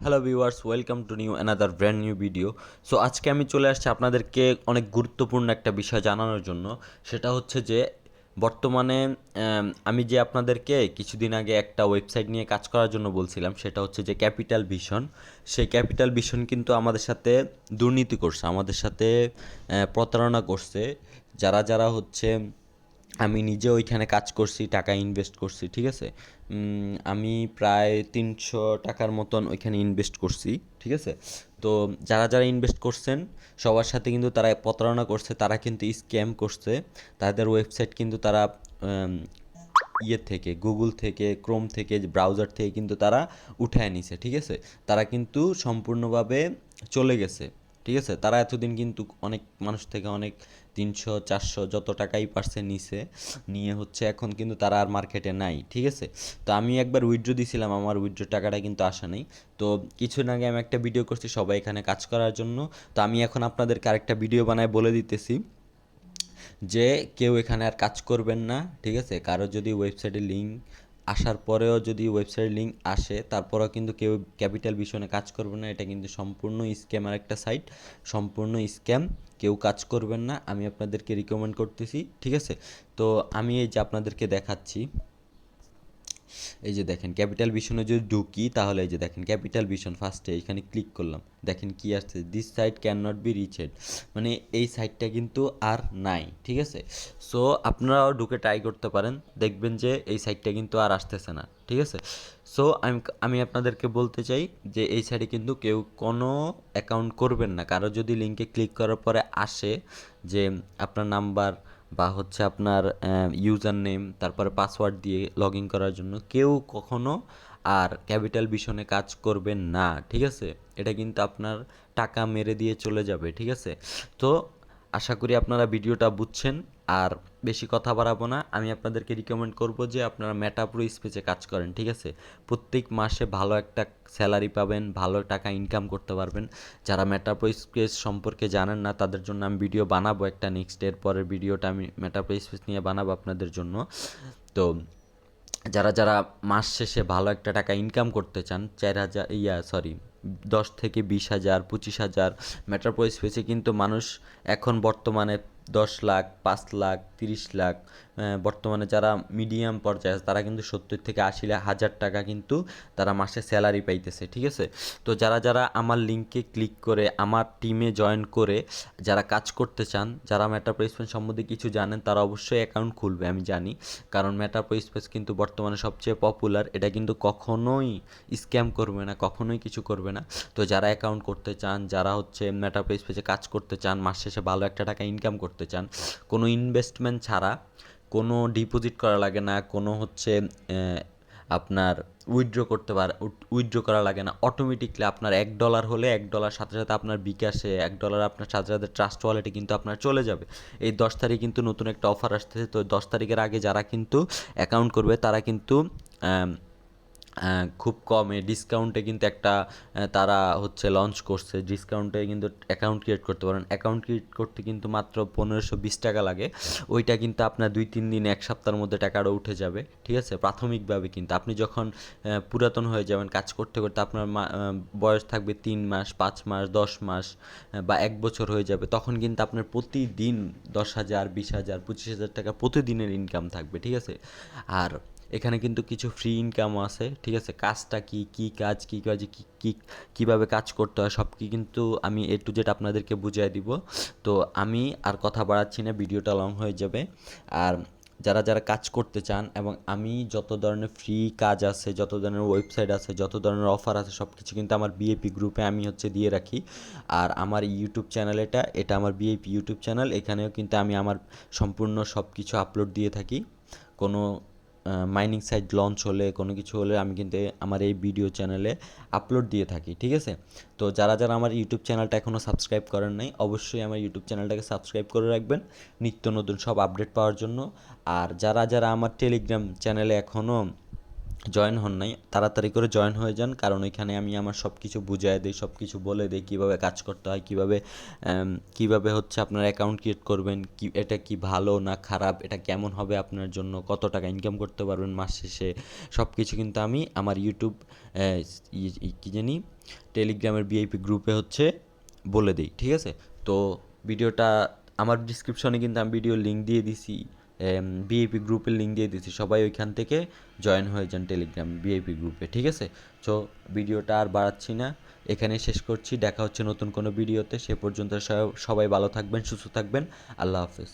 Hello viewers, welcome to new another brand new video. So আজকে আমি চলে আসছি আপনাদেরকে অনেক গুরুত্বপূর্ণ একটা বিষয় জানানোর জন্য। সেটা হচ্ছে যে বর্তমানে আমি যে আপনাদেরকে কিছুদিন আগে একটা ওয়েবসাইট নিয়ে কাজ করার জন্য বলছিলাম, সেটা হচ্ছে যে ক্যাপিটাল ভিশন। সেই ক্যাপিটাল ভিশন কিন্তু আমাদের সাথে দুর্নীতি করছে, আমাদের সাথে প্রতারণা করছে। যারা হচ্ছে, আমি নিজে ওইখানে কাজ করছি, টাকা ইনভেস্ট করছি, ঠিক আছে। আমি প্রায় 300 টাকার মতন ওইখানে ইনভেস্ট করছি, ঠিক আছে। তো যারা ইনভেস্ট করছেন সবার সাথে কিন্তু তারা প্রতারণা করছে, তারা কিন্তু স্ক্যাম করছে। তাদের ওয়েবসাইট কিন্তু তারা উম, ইয়ে থেকে, গুগল থেকে, ক্রোম থেকে, ব্রাউজার থেকে কিন্তু তারা উঠায় নিছে, ঠিক আছে। তারা কিন্তু সম্পূর্ণভাবে চলে গেছে, ঠিক আছে। তারা এতদিন কিন্তু অনেক মানুষ থেকে অনেক 300 400 যত টাকাই পারছে নিছে, নিয়ে হচ্ছে এখন কিন্তু তারা আর মার্কেটে নাই, ঠিক আছে। তো আমি একবার উইথড্র দিছিলাম, আমার উইথড্র টাকাটা কিন্তু আসা নেই। তো কিছুদিন আগে আমি একটা ভিডিও করছি সবাই এখানে কাজ করার জন্য। তো আমি এখন আপনাদেরকে আরেকটা ভিডিও বানায় বলে দিতেছি যে কেউ এখানে আর কাজ করবেন না, ঠিক আছে। কারো যদি ওয়েবসাইটের লিঙ্ক আসার পরেও যদি ওয়েবসাইটের লিঙ্ক আসে তারপরেও কিন্তু কেউ ক্যাপিটাল ভিশনে কাজ করবে না। এটা কিন্তু সম্পূর্ণ স্ক্যামের একটা সাইট, সম্পূর্ণ স্ক্যাম। কেউ কাজ করবেন না, আমি আপনাদেরকে রিকমেন্ড করতেছি, ঠিক আছে। তো আমি এই যে আপনাদেরকে দেখাচ্ছি, এই যে দেখেন ক্যাপিটাল ভিশনে যদি ঢুকি তাহলে এই যে দেখেন ক্যাপিটাল ভিশন, ফার্স্টে এখানে ক্লিক করলাম, দেখেন কি আসছে, this site cannot be reached. মানে এই সাইটটা কিন্তু আর নাই, ঠিক আছে। সো আপনারাও ঢুকে ট্রাই করতে পারেন, দেখবেন যে এই সাইটটা কিন্তু আর আসতেছে না, ঠিক আছে। সো আমি আপনাদেরকে বলতে চাই যে এই সাইটে কিন্তু কেউ কোনো অ্যাকাউন্ট করবেন না। কারো যদি লিঙ্কে ক্লিক করার পরে আসে যে আপনার নাম্বার বা হচ্ছে আপনার ইউজার নেম, তারপরে পাসওয়ার্ড দিয়ে লগ ইন করার জন্য, কেউ কখনো আর ক্যাপিটাল ভিশনে কাজ করবেন না, ঠিক আছে। এটা কিন্তু আপনার টাকা মেরে দিয়ে চলে যাবে, ঠিক আছে। তো আশা করি আপনারা ভিডিওটা বুঝছেন। আর বেশি কথা বাড়াবো না, আমি আপনাদেরকে রিকমেন্ড করব যে আপনারা মেটা প্রো স্পেসে কাজ করেন, ঠিক আছে। প্রত্যেক মাসে ভালো একটা স্যালারি পাবেন, ভালো টাকা ইনকাম করতে পারবেন। যারা মেটা প্রো স্পেস সম্পর্কে জানেন না তাদের জন্য আমি ভিডিও বানাবো একটা, নেক্সট এর পরের ভিডিওটা আমি মেটা প্রো স্পেস নিয়ে বানাবো আপনাদের জন্য। তো যারা মাস শেষে ভালো একটা টাকা ইনকাম করতে চান, 4,000 সরি 10 থেকে 20,000 25,000, মেট্রোপলিস স্পেসে কিন্তু মানুষ এখন বর্তমানে 10 লাখ, 5 লাখ, 30 লাখ, বর্তমানে যারা মিডিয়াম পর্যায়ে আছে তারা কিন্তু 70 থেকে 80 হাজার টাকা কিন্তু তারা মাসে স্যালারি পাইতেছে, ঠিক আছে। তো যারা আমার লিঙ্কে ক্লিক করে আমার টিমে জয়েন করে যারা কাজ করতে চান, যারা মেটাপ্রো স্পেস সম্বন্ধে কিছু জানেন, তারা অবশ্যই অ্যাকাউন্ট খুলবে, আমি জানি। কারণ মেটাপ্রো স্পেস কিন্তু বর্তমানে সবচেয়ে পপুলার, এটা কিন্তু কখনোই স্ক্যাম করবে না, কখনোই কিছু করবে না। তো যারা অ্যাকাউন্ট করতে চান, যারা হচ্ছে মেটাপ্রো স্পেসে কাজ করতে চান, মাস শেষে ভালো একটা টাকা ইনকাম করতে চান, কোনো ইনভেস্টমেন্ট ছাড়া, কোনো ডিপোজিট করা লাগে না, কোনো হচ্ছে আপনার উইথড্র করা লাগে না, অটোমেটিকলি আপনার $1 হলে $1 সাথে সাথে আপনার বিকাশে, $1 আপনার সাথে সাথে ট্রাস্ট ওয়ালেটে কিন্তু আপনার চলে যাবে। এই 10 তারিখ কিন্তু নতুন একটা অফার আসতেছে। তো 10 তারিখের আগে যারা কিন্তু অ্যাকাউন্ট করবে তারা কিন্তু খুব কমে ডিসকাউন্টে কিন্তু একটা তারা হচ্ছে লঞ্চ করছে, ডিসকাউন্টে কিন্তু অ্যাকাউন্ট ক্রিয়েট করতে পারেন। অ্যাকাউন্ট ক্রিয়েট করতে কিন্তু মাত্র 1520 টাকা লাগে। ওইটা কিন্তু আপনার 2-3 দিন, 1 সপ্তাহের মধ্যে টাকাটা উঠে যাবে, ঠিক আছে। প্রাথমিকভাবে কিন্তু আপনি যখন পুরাতন হয়ে যাবেন কাজ করতে করতে, আপনার বয়স থাকবে 3 মাস, 5 মাস, 10 মাস, বা 1 বছর হয়ে যাবে, তখন কিন্তু আপনার প্রতিদিন 10,000, 20,000, 25,000 টাকা প্রতিদিনের ইনকাম থাকবে, ঠিক আছে। আর এখানে কিন্তু কিছু ফ্রি ইনকামও আছে, ঠিক আছে। কাজটা কি, কী কাজ, কী কাজে কী কী কীভাবে কাজ করতে হয় সব কি কিন্তু আমি A to Z আপনাদেরকে বুঝিয়ে দিব। তো আমি আর কথা বাড়াচ্ছি না, ভিডিওটা লং হয়ে যাবে। আর যারা কাজ করতে চান, এবং আমি যত ধরনের ফ্রি কাজ আছে, যত ধরনের ওয়েবসাইট আছে, যত ধরনের অফার আছে, সব কিছু কিন্তু আমার বিএপি গ্রুপে আমি হচ্ছে দিয়ে রাখি। আর আমার ইউটিউব চ্যানেল, এটা আমার বিএপি ইউটিউব চ্যানেল, এখানেও কিন্তু আমি আমার সম্পূর্ণ সব কিছু আপলোড দিয়ে থাকি। কোনো মাইনিং সাইট লঞ্চ হলে, কোনো কিছু হলে আমি কিন্তু আমার এই ভিডিও চ্যানেলে আপলোড দিয়ে থাকি, ঠিক আছে। তো যারা আমার ইউটিউব চ্যানেলটা এখনও সাবস্ক্রাইব করেন নাই, অবশ্যই আমার ইউটিউব চ্যানেলটাকে সাবস্ক্রাইব করে রাখবেন নিত্য নতুন সব আপডেট পাওয়ার জন্য। আর যারা আমার টেলিগ্রাম চ্যানেলে এখনও জয়েন হন নাই, তাড়াতাড়ি করে জয়েন হয়ে যান, কারণ ওইখানে আমি আমার সব কিছু বুঝায় দিই, সব কিছু বলে দিই, কীভাবে কাজ করতে হয়, কীভাবে হচ্ছে আপনার অ্যাকাউন্ট ক্রিয়েট করবেন, কি এটা কি ভালো না খারাপ, এটা কেমন হবে আপনার জন্য, কত টাকা ইনকাম করতে পারবেন মাস শেষে, সব কিছু কিন্তু আমি আমার ইউটিউব কী জানি টেলিগ্রামের ভিআইপি গ্রুপে হচ্ছে বলে দিই, ঠিক আছে? তো ভিডিওটা আমার ডিসক্রিপশনে কিন্তু আমি ভিডিও লিঙ্ক দিয়ে দিছি, ভিআইপি গ্রুপের লিঙ্ক দিয়ে দিছি, সবাই ওইখান থেকে জয়েন হয়ে যান টেলিগ্রাম ভিআইপি গ্রুপে, ঠিক আছে? সো ভিডিওটা আর বাড়াচ্ছি না, এখানেই শেষ করছি। দেখা হচ্ছে নতুন কোনো ভিডিওতে, সে পর্যন্ত সবাই ভালো থাকবেন, সুস্থ থাকবেন। আল্লাহ হাফেজ।